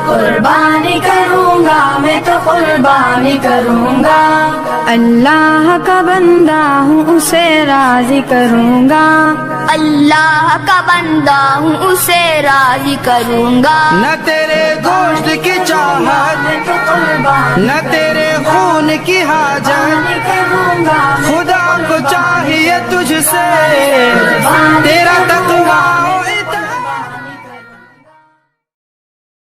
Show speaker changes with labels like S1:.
S1: कुर्बानी करूँगा, मैं तो कुर्बानी करूँगा। अल्लाह का बंदा हूँ, उसे राजी करूँगा।
S2: अल्लाह का बंदा हूँ, उसे राजी करूँगा।
S3: न तेरे गोश्त की चाहत, न तेरे खून की हाजत, खुदा